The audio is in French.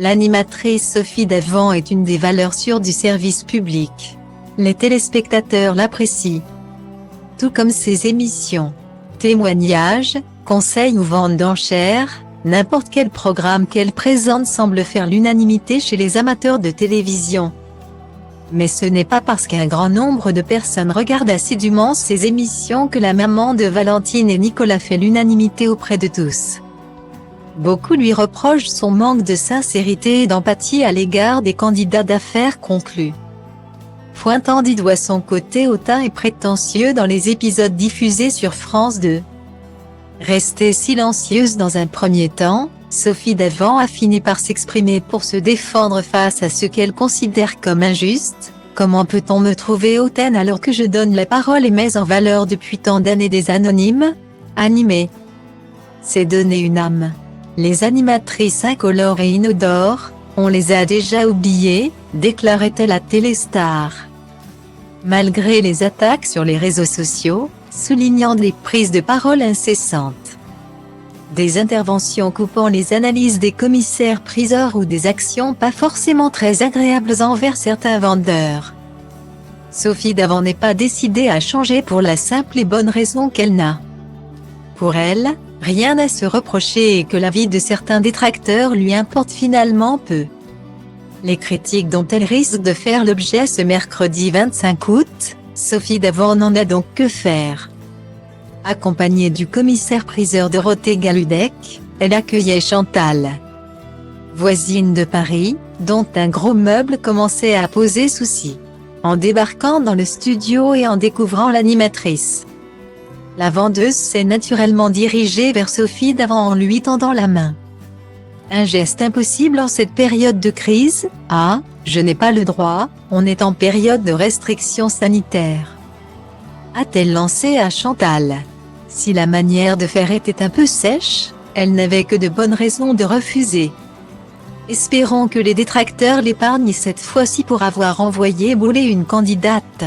L'animatrice Sophie Davant est une des valeurs sûres du service public. Les téléspectateurs l'apprécient. Tout comme ses émissions. Témoignages, conseils ou ventes d'enchères, n'importe quel programme qu'elle présente semble faire l'unanimité chez les amateurs de télévision. Mais ce n'est pas parce qu'un grand nombre de personnes regardent assidûment ces émissions que la maman de Valentine et Nicolas fait l'unanimité auprès de tous. Beaucoup lui reprochent son manque de sincérité et d'empathie à l'égard des candidats d'affaires conclus. Pointant du doigt son côté hautain et prétentieux dans les épisodes diffusés sur France 2. Restée silencieuse dans un premier temps, Sophie Davant a fini par s'exprimer pour se défendre face à ce qu'elle considère comme injuste. Comment peut-on me trouver hautaine alors que je donne la parole et mets en valeur depuis tant d'années des anonymes? Animés. C'est donner une âme. Les animatrices incolores et inodores, on les a déjà oubliées, déclarait-elle à Téléstar. Malgré les attaques sur les réseaux sociaux, soulignant les prises de parole incessantes. Des interventions coupant les analyses des commissaires-priseurs ou des actions pas forcément très agréables envers certains vendeurs. Sophie Davant n'est pas décidée à changer pour la simple et bonne raison qu'elle n'a. Pour elle, rien à se reprocher et que l'avis de certains détracteurs lui importe finalement peu. Les critiques dont elle risque de faire l'objet ce mercredi 25 août, Sophie Davant n'en a donc que faire. Accompagnée du commissaire-priseur Dorothée Galudec, elle accueillait Chantal, voisine de Paris, dont un gros meuble commençait à poser souci. En débarquant dans le studio et en découvrant l'animatrice, la vendeuse s'est naturellement dirigée vers Sophie Davant en lui tendant la main. Un geste impossible en cette période de crise. Ah, je n'ai pas le droit, on est en période de restrictions sanitaires, a-t-elle lancé à Chantal. Si la manière de faire était un peu sèche, elle n'avait que de bonnes raisons de refuser. Espérons que les détracteurs l'épargnent cette fois-ci pour avoir envoyé bouler une candidate.